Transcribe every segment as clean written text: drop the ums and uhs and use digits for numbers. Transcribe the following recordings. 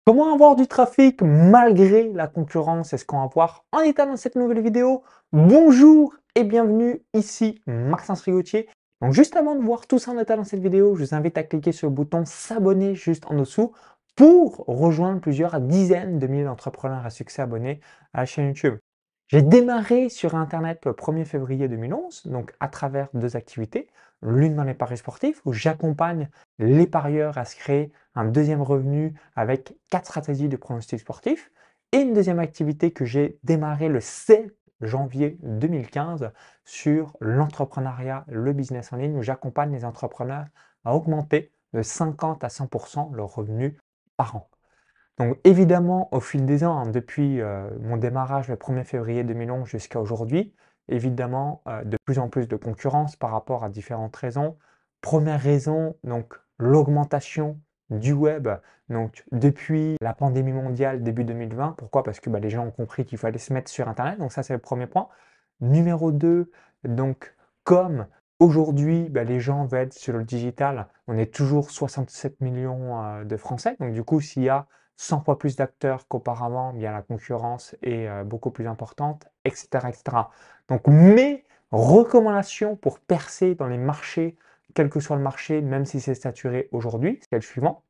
Comment avoir du trafic malgré la concurrence? C'est ce qu'on va voir en détail dans cette nouvelle vidéo. Bonjour et bienvenue, ici Maxence Rigotier. Donc juste avant de voir tout ça en détail dans cette vidéo, je vous invite à cliquer sur le bouton s'abonner juste en dessous pour rejoindre plusieurs dizaines de milliers d'entrepreneurs à succès abonnés à la chaîne YouTube. J'ai démarré sur Internet le 1er février 2011, donc à travers deux activités. L'une dans les paris sportifs où j'accompagne les parieurs à se créer un deuxième revenu avec 4 stratégies de pronostic sportif et une deuxième activité que j'ai démarré le 7 janvier 2015 sur l'entrepreneuriat, le business en ligne où j'accompagne les entrepreneurs à augmenter de 50 à 100% leur revenu par an. Donc évidemment, au fil des ans, hein, depuis mon démarrage le 1er février 2011 jusqu'à aujourd'hui, évidemment, de plus en plus de concurrence par rapport à différentes raisons. Première raison, donc l'augmentation du web. Donc depuis la pandémie mondiale début 2020, pourquoi? Parce que les gens ont compris qu'il fallait se mettre sur internet, donc ça c'est le premier point. Numéro 2, donc comme aujourd'hui les gens veulent être sur le digital, on est toujours 67 millions de Français, donc du coup s'il y a 100 fois plus d'acteurs qu'auparavant, bien la concurrence est beaucoup plus importante, etc., etc. Donc mes recommandations pour percer dans les marchés, quel que soit le marché, même si c'est saturé aujourd'hui, c'est le suivant.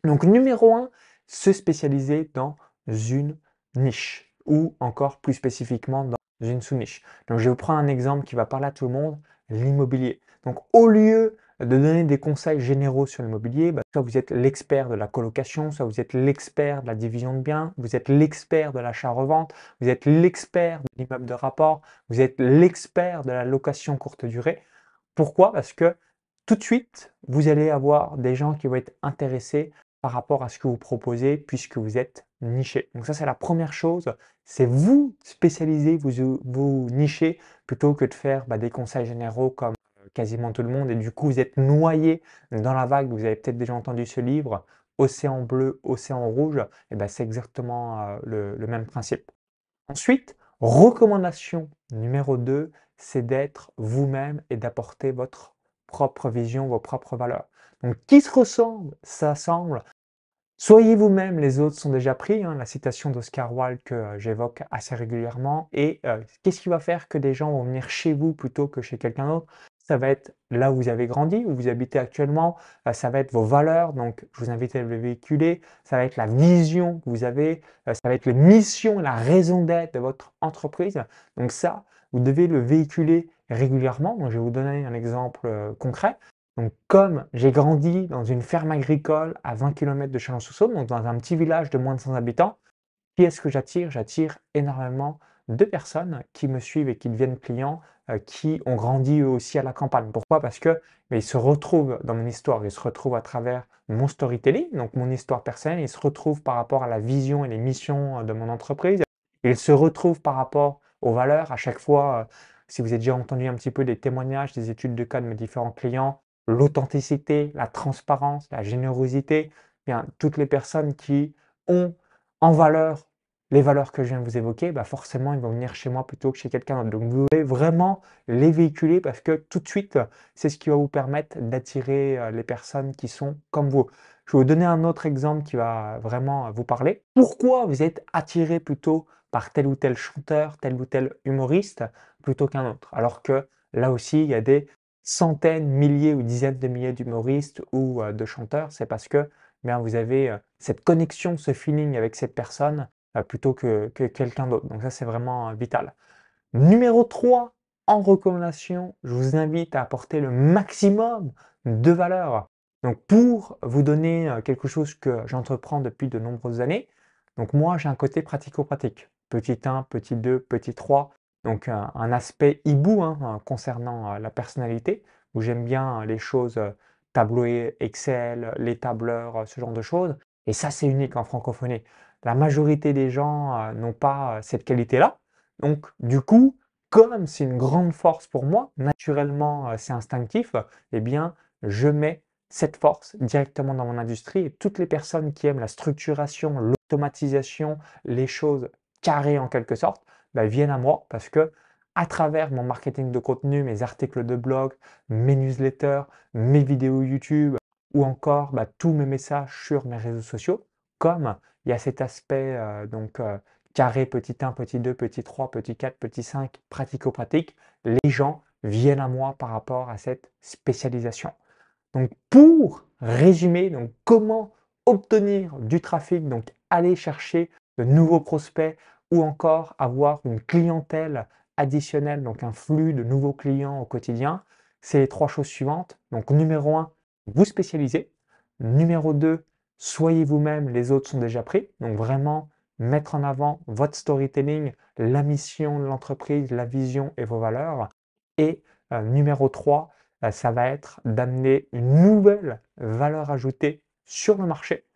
Donc numéro 1, se spécialiser dans une niche ou encore plus spécifiquement dans une sous-niche. Donc je vais vous prendre un exemple qui va parler à tout le monde, l'immobilier. Donc au lieu de donner des conseils généraux sur l'immobilier, soit vous êtes l'expert de la colocation, soit vous êtes l'expert de la division de biens, vous êtes l'expert de l'achat-revente, vous êtes l'expert de l'immeuble de rapport, vous êtes l'expert de la location courte durée. Pourquoi? Parce que tout de suite, vous allez avoir des gens qui vont être intéressés par rapport à ce que vous proposez puisque vous êtes niché. Donc ça, c'est la première chose, c'est vous spécialiser, vous nicher plutôt que de faire des conseils généraux comme quasiment tout le monde et du coup vous êtes noyé dans la vague. Vous avez peut-être déjà entendu ce livre, Océan bleu, Océan rouge, et c'est exactement le même principe. Ensuite, recommandation numéro 2, c'est d'être vous-même et d'apporter votre propre vision, vos propres valeurs. Donc qui se ressemble, s'assemble. Soyez vous-même, les autres sont déjà pris, hein, la citation d'Oscar Wilde que j'évoque assez régulièrement. Et qu'est-ce qui va faire que des gens vont venir chez vous plutôt que chez quelqu'un d'autre? Ça va être là où vous avez grandi, où vous habitez actuellement, ça va être vos valeurs, donc je vous invite à les véhiculer, ça va être la vision que vous avez, ça va être les missions, la raison d'être de votre entreprise. Donc ça, vous devez le véhiculer régulièrement. Donc je vais vous donner un exemple concret. Donc, comme j'ai grandi dans une ferme agricole à 20 km de Chalon-sur-Saône, donc dans un petit village de moins de 100 habitants, qui est-ce que j'attire? J'attire énormément de personnes qui me suivent et qui deviennent clients, qui ont grandi eux aussi à la campagne. Pourquoi? Parce que ils se retrouvent dans mon histoire, ils se retrouvent à travers mon storytelling, donc mon histoire personnelle, ils se retrouvent par rapport à la vision et les missions de mon entreprise, ils se retrouvent par rapport aux valeurs. À chaque fois, si vous avez déjà entendu un petit peu des témoignages, des études de cas de mes différents clients, l'authenticité, la transparence, la générosité, bien, toutes les personnes qui ont en valeur les valeurs que je viens de vous évoquer, forcément, ils vont venir chez moi plutôt que chez quelqu'un d'autre. Donc, vous devez vraiment les véhiculer parce que tout de suite, c'est ce qui va vous permettre d'attirer les personnes qui sont comme vous. Je vais vous donner un autre exemple qui va vraiment vous parler. Pourquoi vous êtes attiré plutôt par tel ou tel chanteur, tel ou tel humoriste plutôt qu'un autre? Alors que là aussi, il y a des centaines, milliers ou dizaines de milliers d'humoristes ou de chanteurs. C'est parce que vous avez cette connexion, ce feeling avec cette personne plutôt que quelqu'un d'autre. Donc ça, c'est vraiment vital. Numéro 3, en recommandation, je vous invite à apporter le maximum de valeur. Donc pour vous donner quelque chose que j'entreprends depuis de nombreuses années, donc moi j'ai un côté pratico-pratique. Petit 1, petit 2, petit 3. Donc un aspect hibou concernant la personnalité, où j'aime bien les choses tableau Excel, les tableurs, ce genre de choses. Et ça c'est unique en francophonie. La majorité des gens n'ont pas cette qualité-là. Donc, du coup, comme c'est une grande force pour moi, naturellement, c'est instinctif, eh bien, je mets cette force directement dans mon industrie et toutes les personnes qui aiment la structuration, l'automatisation, les choses carrées en quelque sorte, viennent à moi parce que à travers mon marketing de contenu, mes articles de blog, mes newsletters, mes vidéos YouTube ou encore tous mes messages sur mes réseaux sociaux, comme il y a cet aspect carré, petit 1, petit 2, petit 3, petit 4, petit 5, pratico-pratique. Les gens viennent à moi par rapport à cette spécialisation. Donc pour résumer, donc comment obtenir du trafic, donc aller chercher de nouveaux prospects ou encore avoir une clientèle additionnelle, donc un flux de nouveaux clients au quotidien, c'est les trois choses suivantes. Donc numéro 1, vous spécialisez. Numéro 2, soyez vous-même, les autres sont déjà pris. Donc vraiment mettre en avant votre storytelling, la mission de l'entreprise, la vision et vos valeurs. Et numéro 3, ça va être d'amener une nouvelle valeur ajoutée sur le marché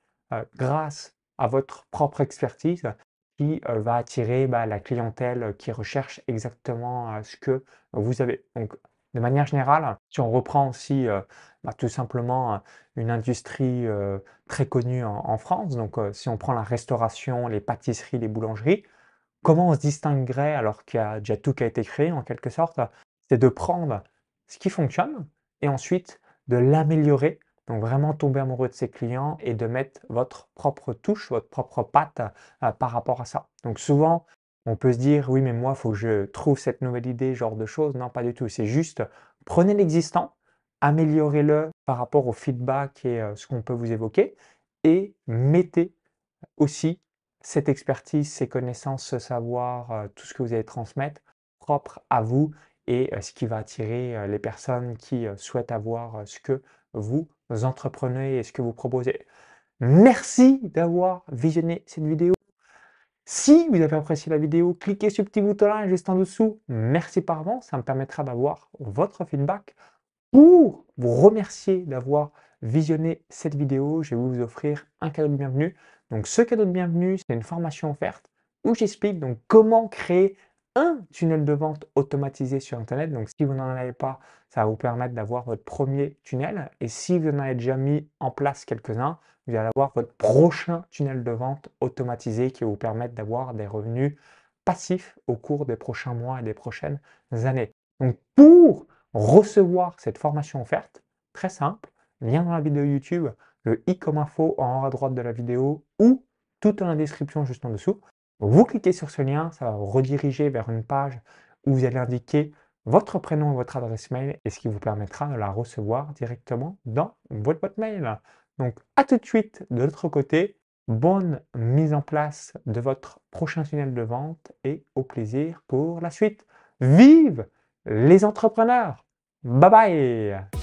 grâce à votre propre expertise qui va attirer la clientèle qui recherche exactement ce que vous avez. Donc, de manière générale, si on reprend aussi tout simplement une industrie très connue en France, donc si on prend la restauration, les pâtisseries, les boulangeries, comment on se distinguerait alors qu'il y a déjà tout qui a été créé en quelque sorte? C'est de prendre ce qui fonctionne et ensuite de l'améliorer. Donc vraiment tomber amoureux de ses clients et de mettre votre propre touche, votre propre patte par rapport à ça. Donc souvent, on peut se dire: «Oui, mais moi, il faut que je trouve cette nouvelle idée», genre de choses. Non, pas du tout. C'est juste, prenez l'existant, améliorez-le par rapport au feedback et ce qu'on peut vous évoquer et mettez aussi cette expertise, ces connaissances, ce savoir, tout ce que vous allez transmettre, propre à vous et ce qui va attirer, les personnes qui, souhaitent avoir, ce que vous entreprenez et ce que vous proposez. Merci d'avoir visionné cette vidéo. Si vous avez apprécié la vidéo, cliquez sur le petit bouton là juste en dessous. Merci par avance, ça me permettra d'avoir votre feedback. Pour vous remercier d'avoir visionné cette vidéo, je vais vous offrir un cadeau de bienvenue. Donc ce cadeau de bienvenue, c'est une formation offerte où j'explique donc comment créer un tunnel de vente automatisé sur Internet. Donc si vous n'en avez pas, ça va vous permettre d'avoir votre premier tunnel. Et si vous en avez déjà mis en place quelques-uns, vous allez avoir votre prochain tunnel de vente automatisé qui va vous permettre d'avoir des revenus passifs au cours des prochains mois et des prochaines années. Donc pour recevoir cette formation offerte, très simple, lien dans la vidéo YouTube, le i comme info en haut à droite de la vidéo ou tout dans la description juste en dessous. Vous cliquez sur ce lien, ça va vous rediriger vers une page où vous allez indiquer votre prénom et votre adresse mail et ce qui vous permettra de la recevoir directement dans votre boîte mail. Donc à tout de suite de l'autre côté, bonne mise en place de votre prochain tunnel de vente et au plaisir pour la suite. Vive les entrepreneurs! Bye bye!